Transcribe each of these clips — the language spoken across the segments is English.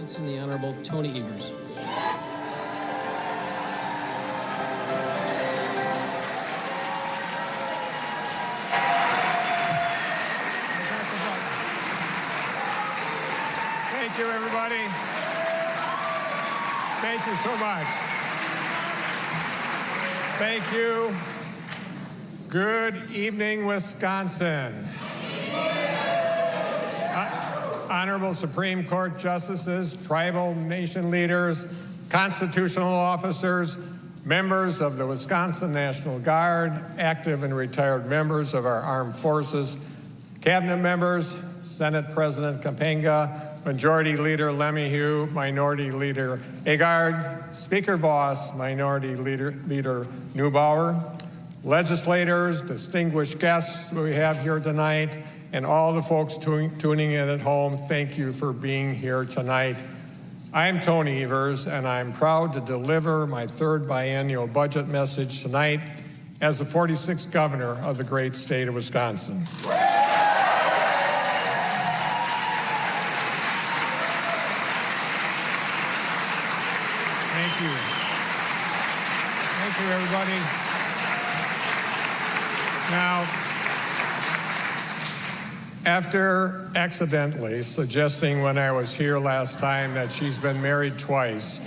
Wisconsin, the Honorable Tony Evers. Thank you, everybody. Thank you so much. Thank you. Good evening, Wisconsin. Honorable Supreme Court justices, tribal nation leaders, constitutional officers, members of the Wisconsin National Guard, active and retired members of our armed forces, cabinet members, Senate President Capenga, Majority Leader Lemieux, Minority Leader Agard, Speaker Voss, Minority Leader Neubauer, legislators, distinguished guests we have here tonight, and all the folks tuning in at home, thank you for being here tonight. I'm Tony Evers, and I'm proud to deliver my third biennial budget message tonight as the 46th governor of the great state of Wisconsin. Thank you. Thank you, everybody. Now, after accidentally suggesting when I was here last time that she's been married twice,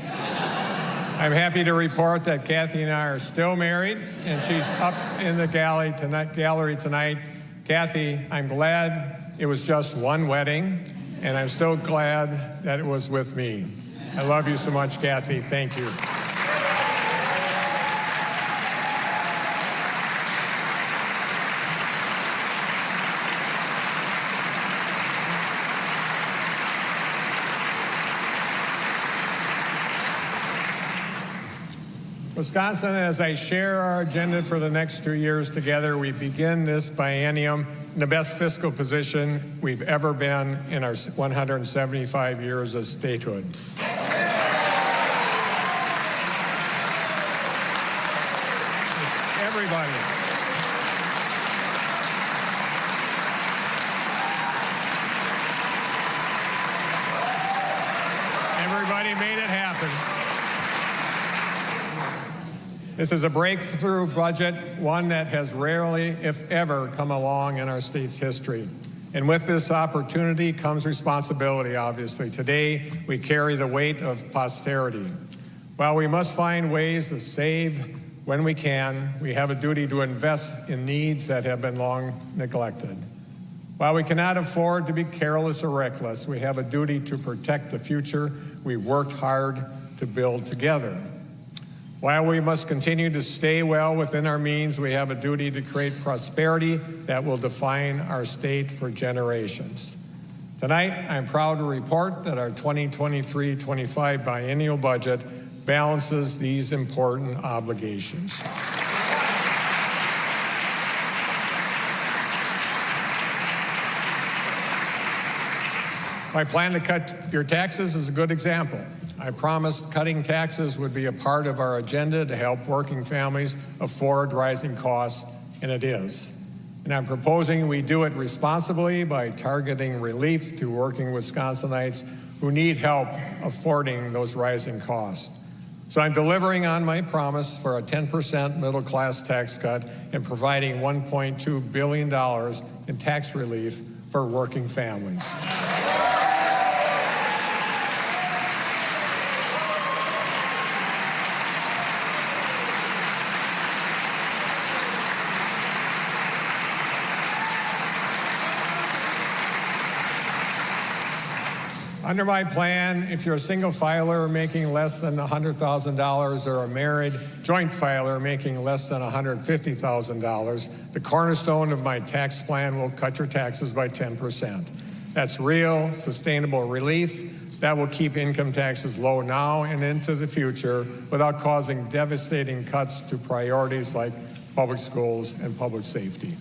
I'm happy to report that Kathy and I are still married, and she's up in the gallery tonight. Kathy, I'm glad it was just one wedding, and I'm still glad that it was with me. I love you so much, Kathy. Thank you. Wisconsin, as I share our agenda for the next 2 years together, we begin this biennium in the best fiscal position we've ever been in our 175 years of statehood. Everybody. Everybody made it happen. This is a breakthrough budget, one that has rarely, if ever, come along in our state's history. And with this opportunity comes responsibility, obviously. Today, we carry the weight of posterity. While we must find ways to save when we can, we have a duty to invest in needs that have been long neglected. While we cannot afford to be careless or reckless, we have a duty to protect the future we've worked hard to build together. While we must continue to stay well within our means, we have a duty to create prosperity that will define our state for generations. Tonight, I'm proud to report that our 2023-25 biennial budget balances these important obligations. My plan to cut your taxes is a good example. I promised cutting taxes would be a part of our agenda to help working families afford rising costs, and it is. And I'm proposing we do it responsibly by targeting relief to working Wisconsinites who need help affording those rising costs. So I'm delivering on my promise for a 10% middle-class tax cut and providing $1.2 billion in tax relief for working families. Under my plan, if you're a single filer making less than $100,000 or a married joint filer making less than $150,000, the cornerstone of my tax plan will cut your taxes by 10%. That's real, sustainable relief that will keep income taxes low now and into the future without causing devastating cuts to priorities like public schools and public safety.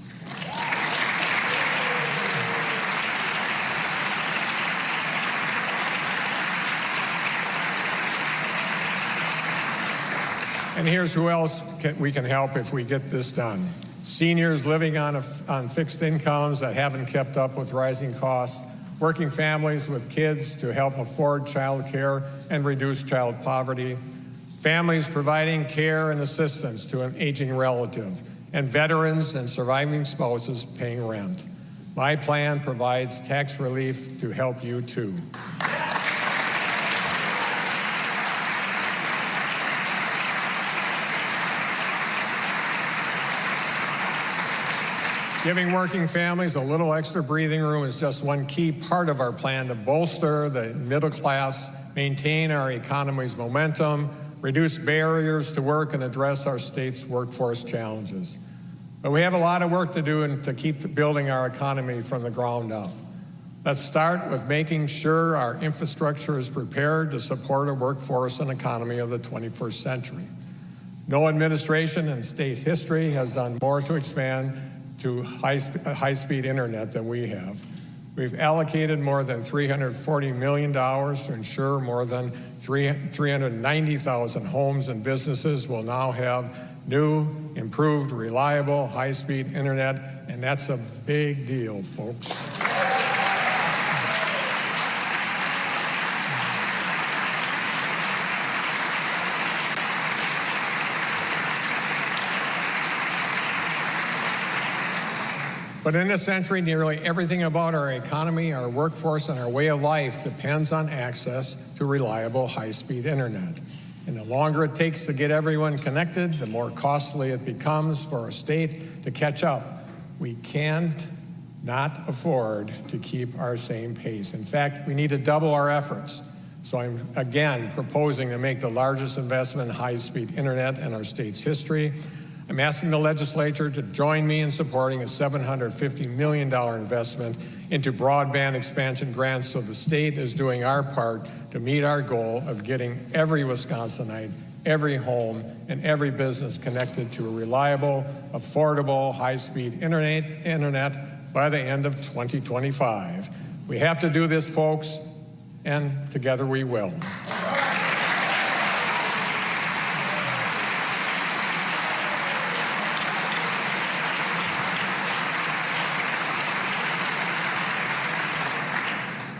And here's who else we can help if we get this done. Seniors living on fixed incomes that haven't kept up with rising costs, working families with kids to help afford child care and reduce child poverty, families providing care and assistance to an aging relative, and veterans and surviving spouses paying rent. My plan provides tax relief to help you too. Giving working families a little extra breathing room is just one key part of our plan to bolster the middle class, maintain our economy's momentum, reduce barriers to work, and address our state's workforce challenges. But we have a lot of work to do to keep building our economy from the ground up. Let's start with making sure our infrastructure is prepared to support a workforce and economy of the 21st century. No administration in state history has done more to expand to high-speed internet than we have. We've allocated more than $340 million to ensure more than 390,000 homes and businesses will now have new, improved, reliable, high-speed internet, and that's a big deal, folks. But in this century, nearly everything about our economy, our workforce, and our way of life depends on access to reliable, high-speed internet. And the longer it takes to get everyone connected, the more costly it becomes for our state to catch up. We can't not afford to keep our same pace. In fact, we need to double our efforts. So I'm again proposing to make the largest investment in high-speed internet in our state's history. I'm asking the legislature to join me in supporting a $750 million investment into broadband expansion grants so the state is doing our part to meet our goal of getting every Wisconsinite, every home, and every business connected to a reliable, affordable, high-speed internet by the end of 2025. We have to do this, folks, and together we will.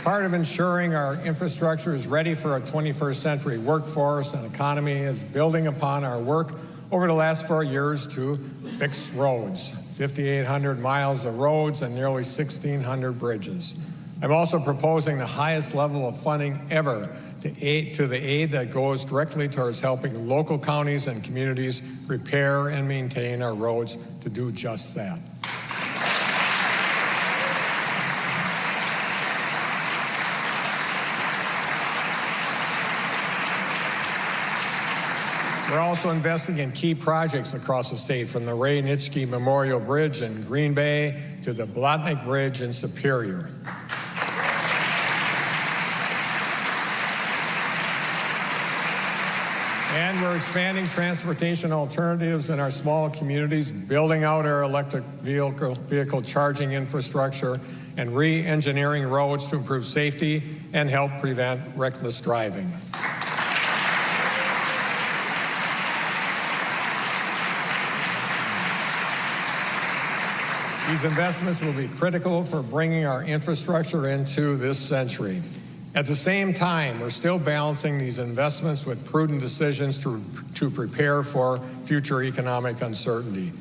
Part of ensuring our infrastructure is ready for a 21st century workforce and economy is building upon our work over the last 4 years to fix roads, 5,800 miles of roads and nearly 1,600 bridges. I'm also proposing the highest level of funding ever to the aid that goes directly towards helping local counties and communities repair and maintain our roads to do just that. We're also investing in key projects across the state, from the Ray Nitschke Memorial Bridge in Green Bay to the Blotnick Bridge in Superior. And we're expanding transportation alternatives in our small communities, building out our electric vehicle charging infrastructure, and re-engineering roads to improve safety and help prevent reckless driving. These investments will be critical for bringing our infrastructure into this century. At the same time, we're still balancing these investments with prudent decisions to prepare for future economic uncertainty.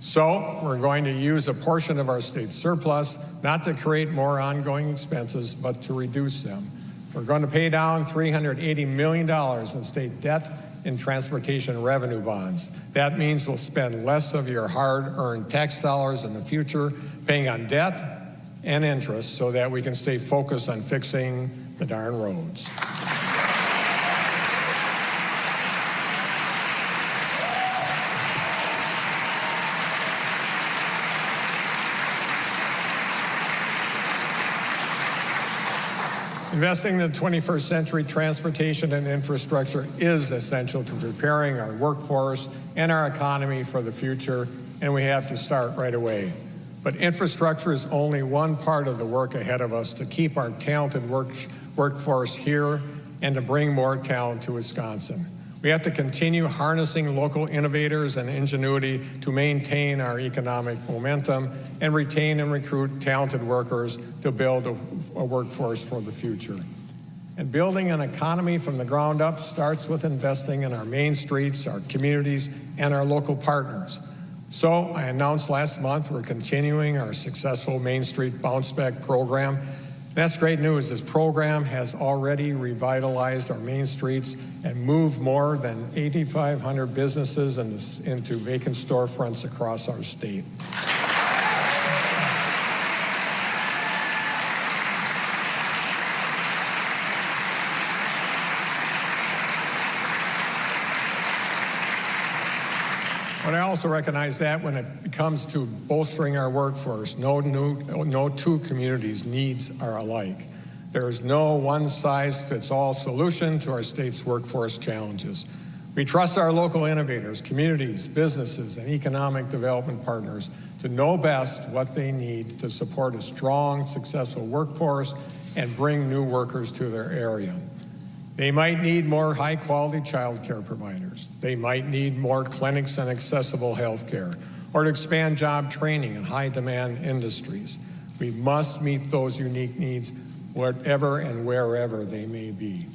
So we're going to use a portion of our state surplus not to create more ongoing expenses, but to reduce them. We're going to pay down $380 million in state debt in transportation revenue bonds. That means we'll spend less of your hard-earned tax dollars in the future paying on debt and interest so that we can stay focused on fixing the darn roads. Investing in the 21st century transportation and infrastructure is essential to preparing our workforce and our economy for the future, and we have to start right away. But infrastructure is only one part of the work ahead of us to keep our talented workforce here and to bring more talent to Wisconsin. We have to continue harnessing local innovators and ingenuity to maintain our economic momentum and retain and recruit talented workers to build a workforce for the future. And building an economy from the ground up starts with investing in our main streets, our communities, and our local partners. So I announced last month we're continuing our successful Main Street Bounce Back program. That's great news. This program has already revitalized our main streets and moved more than 8,500 businesses into vacant storefronts across our state. But I also recognize that when it comes to bolstering our workforce, no two communities' needs are alike. There is no one-size-fits-all solution to our state's workforce challenges. We trust our local innovators, communities, businesses, and economic development partners to know best what they need to support a strong, successful workforce and bring new workers to their area. They might need more high-quality child care providers. They might need more clinics and accessible health care, or to expand job training in high-demand industries. We must meet those unique needs whatever and wherever they may be.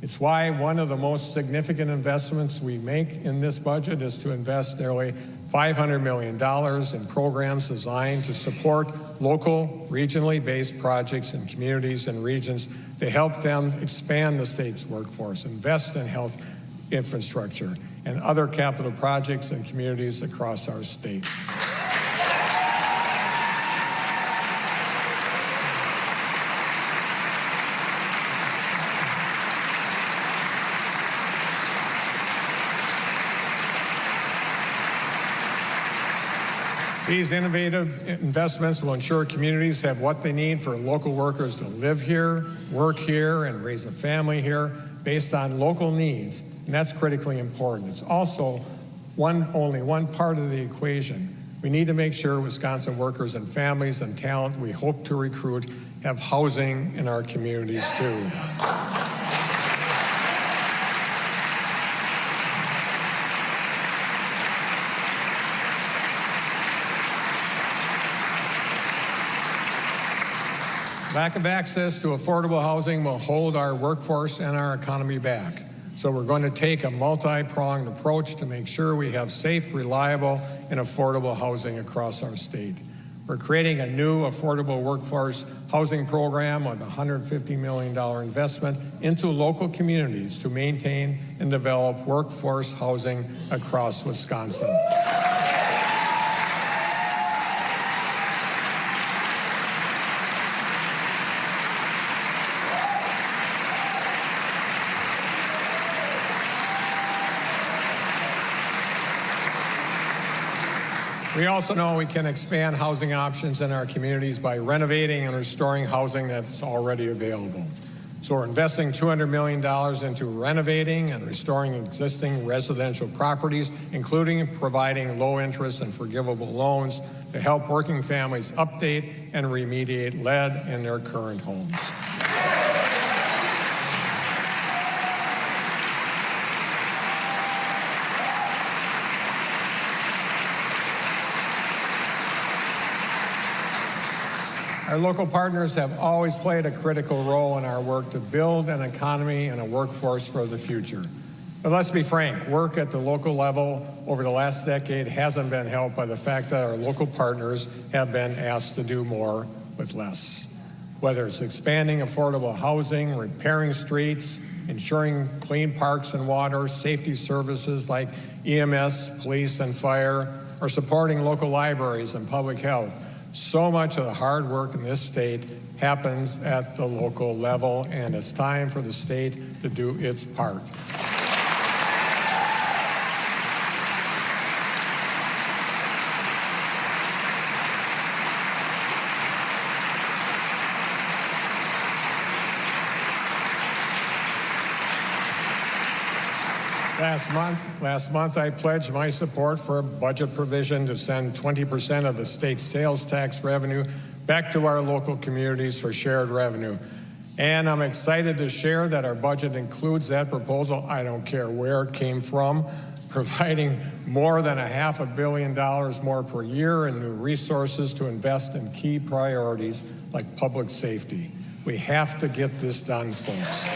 It's why one of the most significant investments we make in this budget is to invest nearly $500 million in programs designed to support local, regionally based projects in communities and regions to help them expand the state's workforce, invest in health infrastructure, and other capital projects in communities across our state. These innovative investments will ensure communities have what they need for local workers to live here, work here, and raise a family here based on local needs, and that's critically important. It's also only one part of the equation. We need to make sure Wisconsin workers and families and talent we hope to recruit have housing in our communities too. Lack of access to affordable housing will hold our workforce and our economy back. So we're going to take a multi-pronged approach to make sure we have safe, reliable, and affordable housing across our state. We're creating a new affordable workforce housing program with a $150 million investment into local communities to maintain and develop workforce housing across Wisconsin. We also know we can expand housing options in our communities by renovating and restoring housing that's already available. So we're investing $200 million into renovating and restoring existing residential properties, including providing low interest and forgivable loans to help working families update and remediate lead in their current homes. Our local partners have always played a critical role in our work to build an economy and a workforce for the future. But let's be frank, work at the local level over the last decade hasn't been helped by the fact that our local partners have been asked to do more with less. Whether it's expanding affordable housing, repairing streets, ensuring clean parks and water, safety services like EMS, police, and fire, or supporting local libraries and public health. So much of the hard work in this state happens at the local level, and it's time for the state to do its part. Last month, I pledged my support for a budget provision to send 20% of the state's sales tax revenue back to our local communities for shared revenue. And I'm excited to share that our budget includes that proposal. I don't care where it came from, providing more than $500 million more per year in new resources to invest in key priorities like public safety. We have to get this done, folks.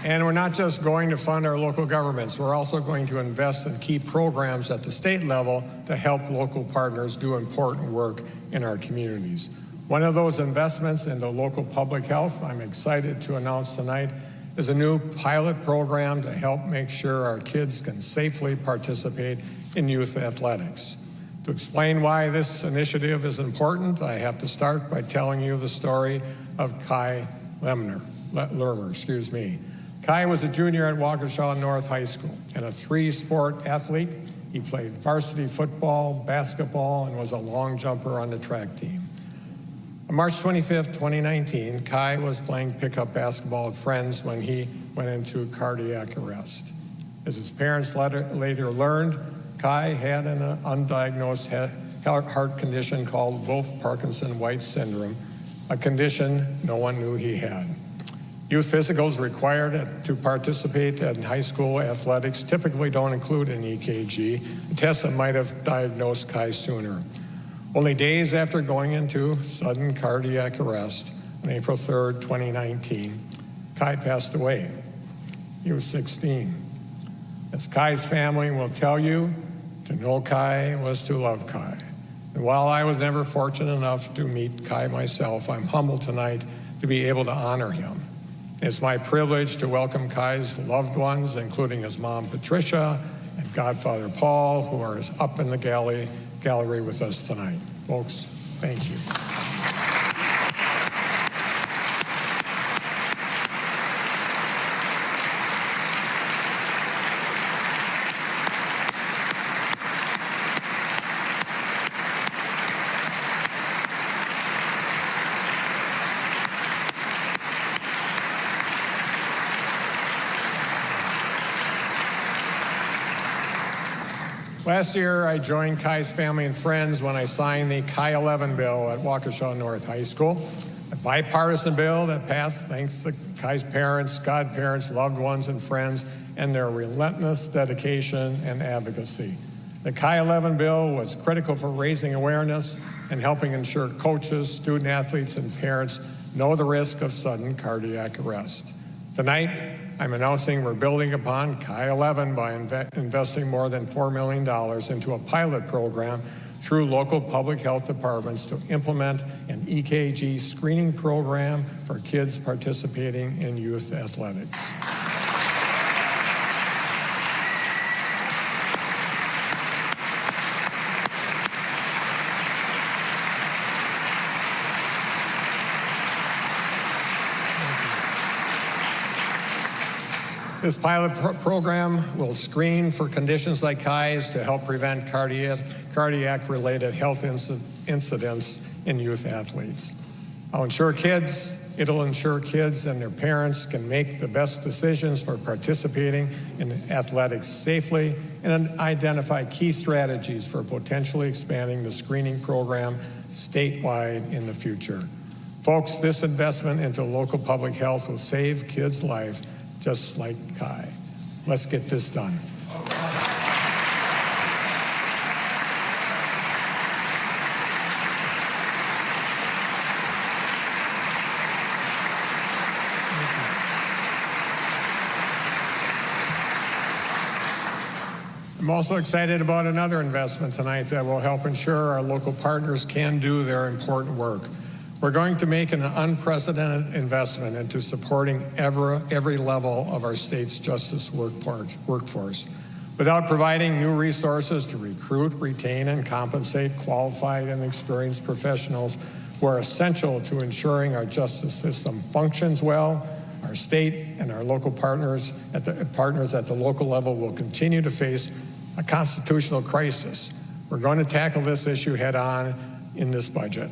And we're not just going to fund our local governments, we're also going to invest in key programs at the state level to help local partners do important work in our communities. One of those investments into local public health, I'm excited to announce tonight, is a new pilot program to help make sure our kids can safely participate in youth athletics. To explain why this initiative is important, I have to start by telling you the story of Kai Lermer. Kai was a junior at Waukesha North High School and a three-sport athlete. He played varsity football, basketball, and was a long jumper on the track team. On March 25th, 2019, Kai was playing pickup basketball with friends when he went into cardiac arrest. As his parents later learned, Kai had an undiagnosed heart condition called Wolff-Parkinson-White syndrome, a condition no one knew he had. Youth physicals required to participate in high school athletics typically don't include an EKG, a test that might have diagnosed Kai sooner. Only days after going into sudden cardiac arrest on April 3rd, 2019, Kai passed away. He was 16. As Kai's family will tell you, to know Kai was to love Kai. And while I was never fortunate enough to meet Kai myself, I'm humbled tonight to be able to honor him. It's my privilege to welcome Kai's loved ones, including his mom, Patricia, and godfather, Paul, who are up in the gallery with us tonight. Folks, thank you. Last year, I joined Kai's family and friends when I signed the Kai 11 bill at Waukesha North High School, a bipartisan bill that passed thanks to Kai's parents, godparents, loved ones, and friends, and their relentless dedication and advocacy. The Kai 11 bill was critical for raising awareness and helping ensure coaches, student athletes, and parents know the risk of sudden cardiac arrest. Tonight, I'm announcing we're building upon Kai 11 by investing more than $4 million into a pilot program through local public health departments to implement an EKG screening program for kids participating in youth athletics. This pilot program will screen for conditions like Kai's to help prevent cardiac-related health incidents in youth athletes. It'll ensure kids and their parents can make the best decisions for participating in athletics safely and identify key strategies for potentially expanding the screening program statewide in the future. Folks, this investment into local public health will save kids' lives just like Kai. Let's get this done. I'm also excited about another investment tonight that will help ensure our local partners can do their important work. We're going to make an unprecedented investment into supporting every level of our state's justice workforce. Without providing new resources to recruit, retain, and compensate qualified and experienced professionals who are essential to ensuring our justice system functions well, our state and our local partners at the local level will continue to face a constitutional crisis. We're going to tackle this issue head on in this budget.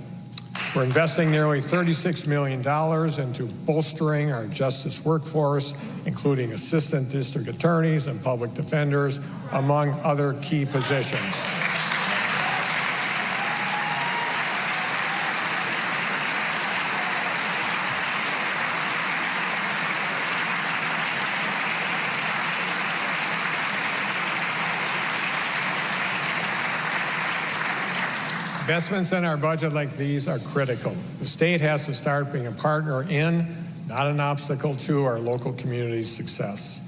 We're investing nearly $36 million into bolstering our justice workforce, including assistant district attorneys and public defenders, among other key positions. Investments in our budget like these are critical. The state has to start being a partner in, not an obstacle to, our local community's success.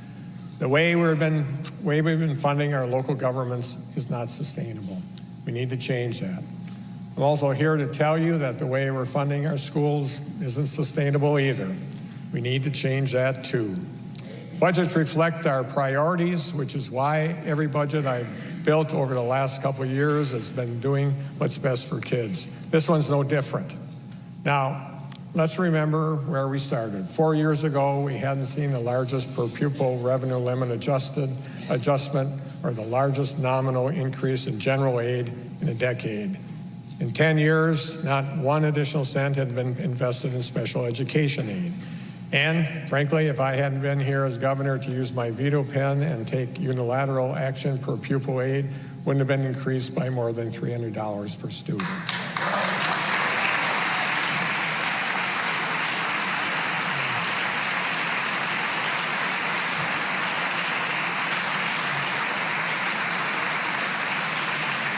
The way we've been funding our local governments is not sustainable. We need to change that. I'm also here to tell you that the way we're funding our schools isn't sustainable either. We need to change that too. Budgets reflect our priorities, which is why every budget I've built over the last couple of years has been doing what's best for kids. This one's no different. Now, let's remember where we started. 4 years ago, we hadn't seen the largest per pupil revenue limit adjustment or the largest nominal increase in general aid in a decade. In 10 years, not one additional cent had been invested in special education aid. And frankly, if I hadn't been here as governor to use my veto pen and take unilateral action, per pupil aid wouldn't have been increased by more than $300 per student.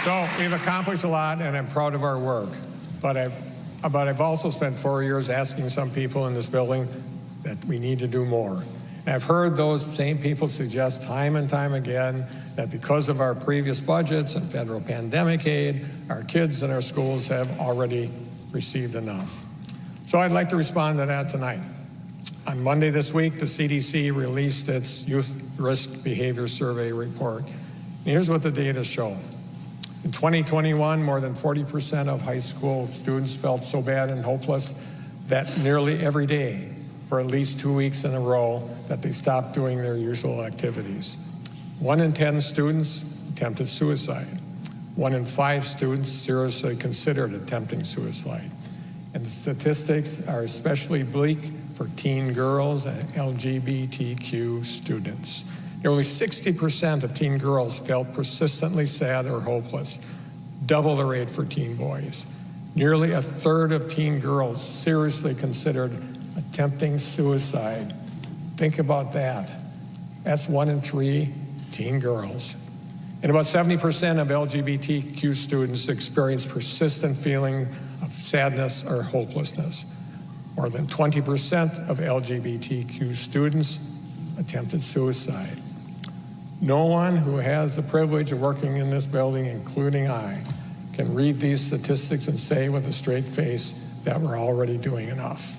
So we've accomplished a lot, and I'm proud of our work. But I've also spent 4 years asking some people in this building that we need to do more. And I've heard those same people suggest time and time again that because of our previous budgets and federal pandemic aid, our kids in our schools have already received enough. So I'd like to respond to that tonight. On Monday this week, the CDC released its Youth Risk Behavior Survey report. And here's what the data show. In 2021, more than 40% of high school students felt so bad and hopeless that nearly every day, for at least 2 weeks in a row, that they stopped doing their usual activities. 1 in 10 students attempted suicide. 1 in 5 students seriously considered attempting suicide. And the statistics are especially bleak for teen girls and LGBTQ students. Nearly 60% of teen girls felt persistently sad or hopeless, double the rate for teen boys. Nearly a third of teen girls seriously considered attempting suicide. Think about that. That's 1 in 3 teen girls. And about 70% of LGBTQ students experience persistent feeling of sadness or hopelessness. More than 20% of LGBTQ students attempted suicide. No one who has the privilege of working in this building, including I, can read these statistics and say with a straight face that we're already doing enough.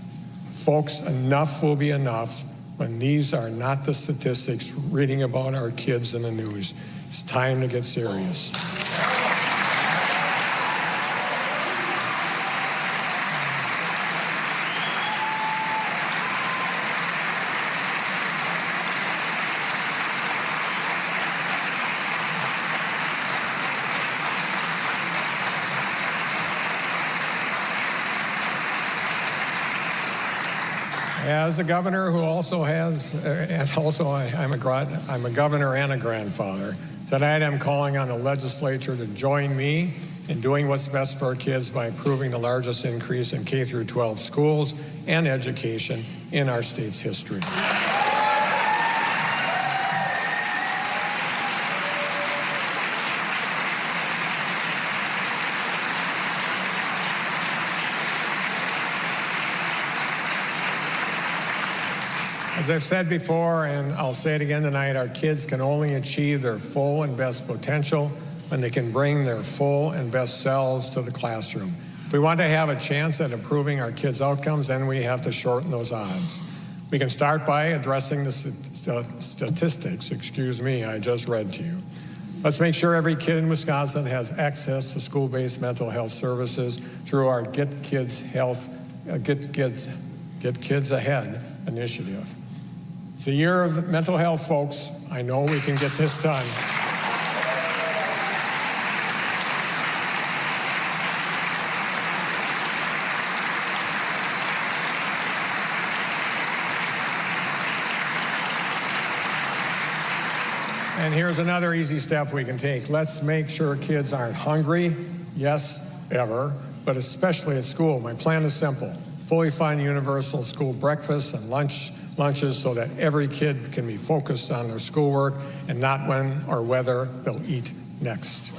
Folks, enough will be enough when these are not the statistics reading about our kids in the news. It's time to get serious. As a governor who also has, I'm a governor and a grandfather. Tonight I'm calling on the legislature to join me in doing what's best for our kids by approving the largest increase in K-12 schools and education in our state's history. As I've said before, and I'll say it again tonight, our kids can only achieve their full and best potential when they can bring their full and best selves to the classroom. If we want to have a chance at improving our kids' outcomes, then we have to shorten those odds. We can start by addressing the statistics, I just read to you. Let's make sure every kid in Wisconsin has access to school-based mental health services through our Get Kids Ahead initiative. It's a year of mental health, folks. I know we can get this done. And here's another easy step we can take. Let's make sure kids aren't hungry, yes, ever, but especially at school. My plan is simple. Fully fund universal school breakfasts and lunches so that every kid can be focused on their schoolwork and not when or whether they'll eat next.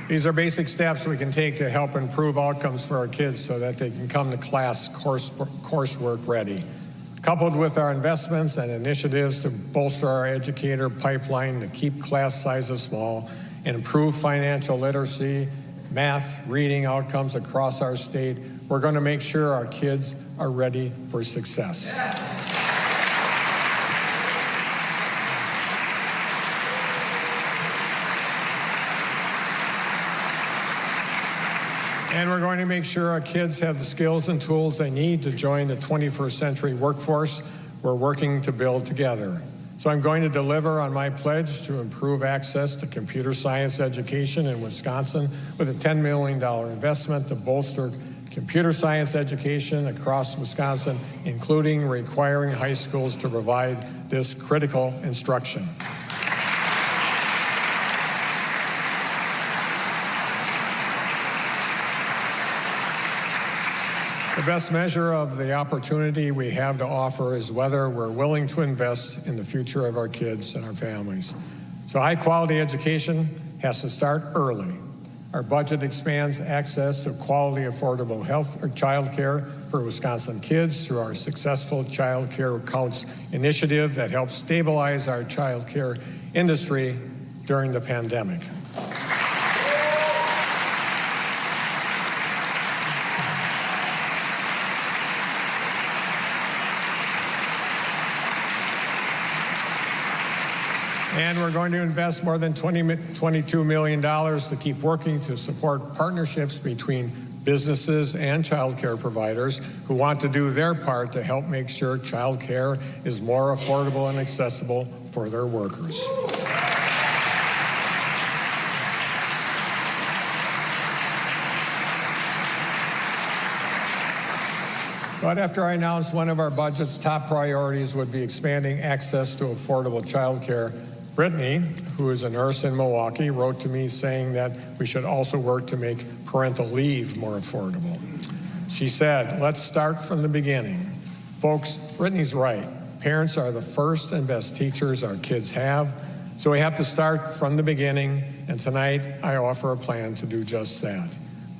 These are basic steps we can take to help improve outcomes for our kids so that they can come to class coursework ready. Coupled with our investments and initiatives to bolster our educator pipeline to keep class sizes small and improve financial literacy, math, reading outcomes across our state, we're going to make sure our kids are ready for success. And we're going to make sure our kids have the skills and tools they need to join the 21st century workforce we're working to build together. So I'm going to deliver on my pledge to improve access to computer science education in Wisconsin with a $10 million investment to bolster computer science education across Wisconsin, including requiring high schools to provide this critical instruction. The best measure of the opportunity we have to offer is whether we're willing to invest in the future of our kids and our families. So high-quality education has to start early. Our budget expands access to quality, affordable health or child care for Wisconsin kids through our successful Child Care Counts initiative that helps stabilize our child care industry during the pandemic. And we're going to invest more than $22 million to keep working to support partnerships between businesses and child care providers who want to do their part to help make sure child care is more affordable and accessible for their workers. But after I announced one of our budget's top priorities would be expanding access to affordable child care, Brittany, who is a nurse in Milwaukee, wrote to me saying that we should also work to make parental leave more affordable. She said, let's start from the beginning. Folks, Brittany's right. Parents are the first and best teachers our kids have, so we have to start from the beginning, and tonight I offer a plan to do just that.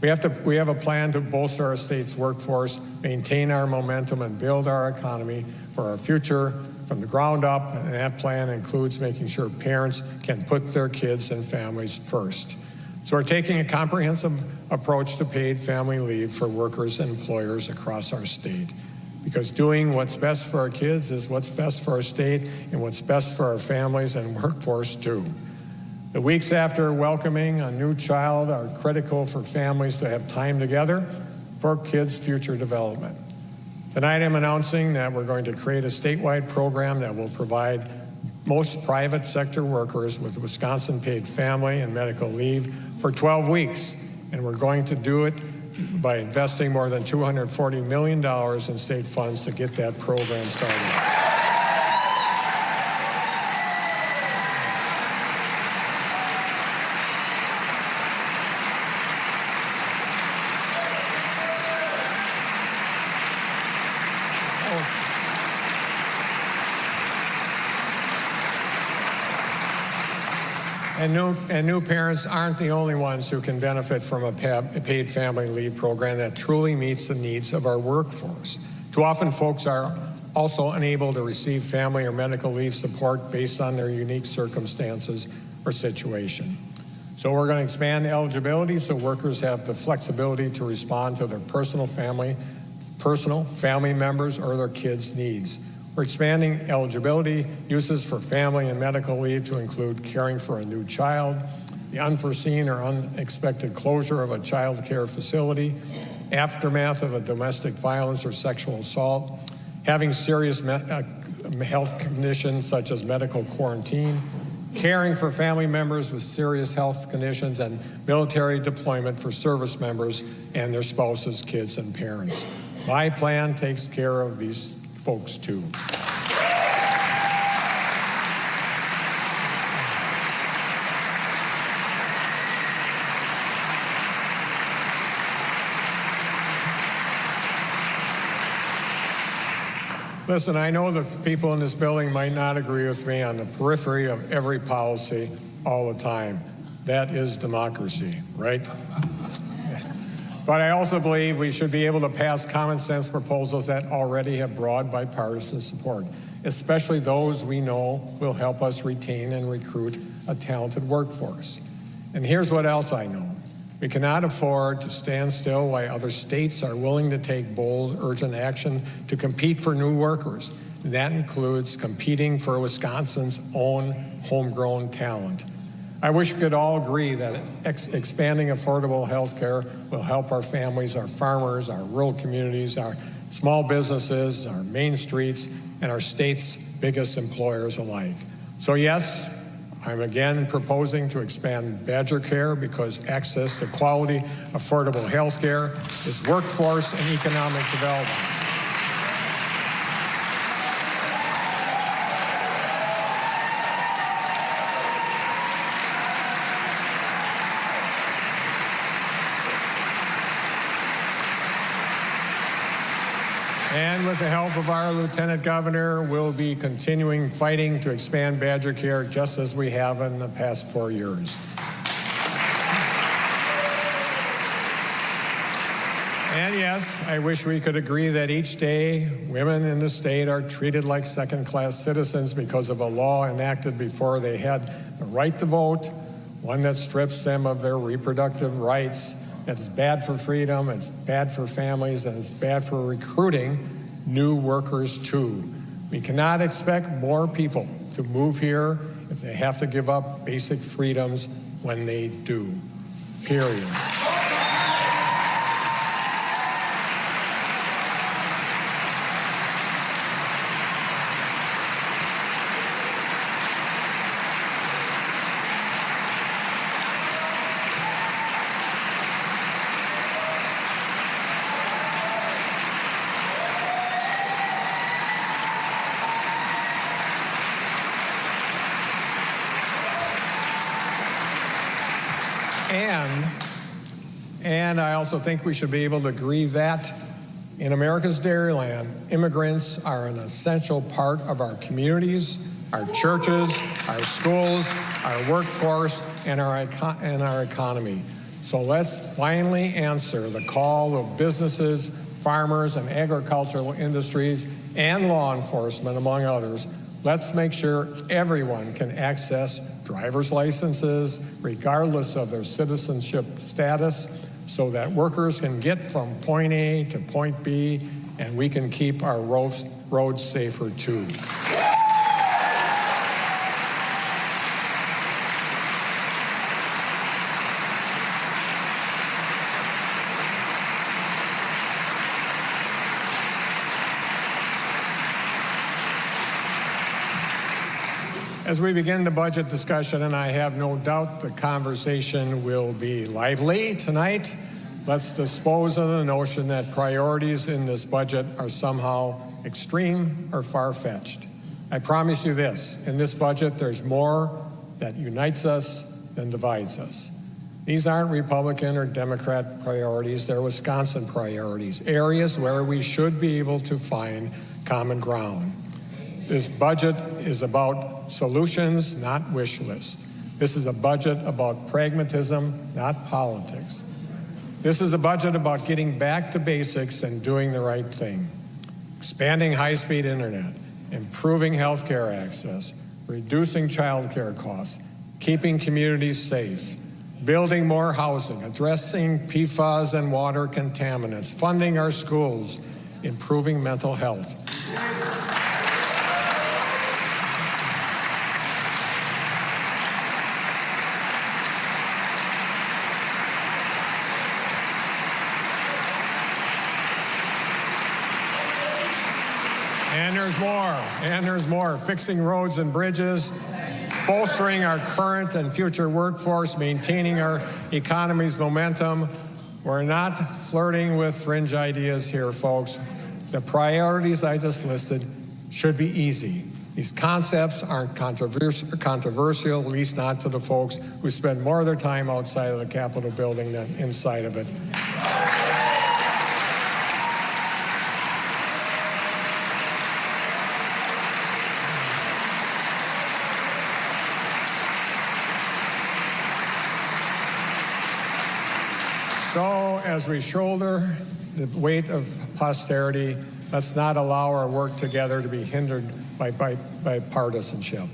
We have a plan to bolster our state's workforce, maintain our momentum, and build our economy for our future from the ground up, and that plan includes making sure parents can put their kids and families first. So we're taking a comprehensive approach to paid family leave for workers and employers across our state, because doing what's best for our kids is what's best for our state and what's best for our families and workforce too. The weeks after welcoming a new child are critical for families to have time together for kids' future development. Tonight I'm announcing that we're going to create a statewide program that will provide most private sector workers with Wisconsin paid family and medical leave for 12 weeks. And we're going to do it by investing more than $240 million in state funds to get that program started. And new parents aren't the only ones who can benefit from a paid family leave program that truly meets the needs of our workforce. Too often folks are also unable to receive family or medical leave support based on their unique circumstances or situation. So we're going to expand eligibility so workers have the flexibility to respond to their personal family members or their kids' needs. We're expanding eligibility uses for family and medical leave to include caring for a new child, the unforeseen or unexpected closure of a child care facility, aftermath of a domestic violence or sexual assault, having serious health conditions such as medical quarantine, caring for family members with serious health conditions, and military deployment for service members and their spouses, kids, and parents. My plan takes care of these folks too. Listen, I know the people in this building might not agree with me on the periphery of every policy all the time. That is democracy, right? But I also believe we should be able to pass common sense proposals that already have broad bipartisan support, especially those we know will help us retain and recruit a talented workforce. And here's what else I know. We cannot afford to stand still while other states are willing to take bold, urgent action to compete for new workers. And that includes competing for Wisconsin's own homegrown talent. I wish we could all agree that expanding affordable health care will help our families, our farmers, our rural communities, our small businesses, our main streets, and our state's biggest employers alike. So yes, I'm again proposing to expand Badger Care because access to quality, affordable health care is workforce and economic development. And with the help of our Lieutenant Governor, we'll be continuing fighting to expand Badger Care just as we have in the past 4 years. And yes, I wish we could agree that each day women in the state are treated like second-class citizens because of a law enacted before they had the right to vote, one that strips them of their reproductive rights. It's bad for freedom, it's bad for families, and it's bad for recruiting new workers too. We cannot expect more people to move here if they have to give up basic freedoms when they do, period. And I also think we should be able to agree that in America's dairyland, immigrants are an essential part of our communities, our churches, our schools, our workforce, and our economy. So let's finally answer the call of businesses, farmers, and agricultural industries, and law enforcement, among others. Let's make sure everyone can access driver's licenses, regardless of their citizenship status, so that workers can get from point A to point B, and we can keep our roads safer too. As we begin the budget discussion, and I have no doubt the conversation will be lively tonight, let's dispose of the notion that priorities in this budget are somehow extreme or far-fetched. I promise you this, in this budget there's more that unites us than divides us. These aren't Republican or Democrat priorities, they're Wisconsin priorities, areas where we should be able to find common ground. This budget is about solutions, not wish lists. This is a budget about pragmatism, not politics. This is a budget about getting back to basics and doing the right thing. Expanding high-speed internet, improving health care access, reducing child care costs, keeping communities safe, building more housing, addressing PFAS and water contaminants, funding our schools, improving mental health. And there's more, fixing roads and bridges, bolstering our current and future workforce, maintaining our economy's momentum. We're not flirting with fringe ideas here, folks. The priorities I just listed should be easy. These concepts aren't controversial, at least not to the folks who spend more of their time outside of the Capitol building than inside of it. So, as we shoulder the weight of posterity, let's not allow our work together to be hindered by partisanship.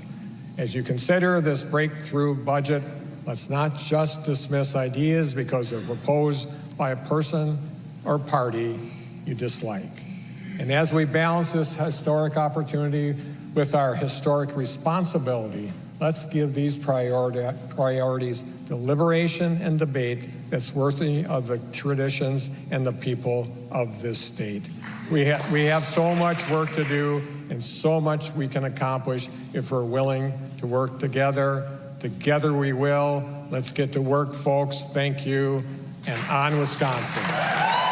As you consider this breakthrough budget, let's not just dismiss ideas because they're proposed by a person or party you dislike. And as we balance this historic opportunity with our historic responsibility, let's give these priorities deliberation and debate that's worthy of the traditions and the people of this state. We have so much work to do and so much we can accomplish if we're willing to work together. Together we will. Let's get to work, folks. Thank you. And on Wisconsin.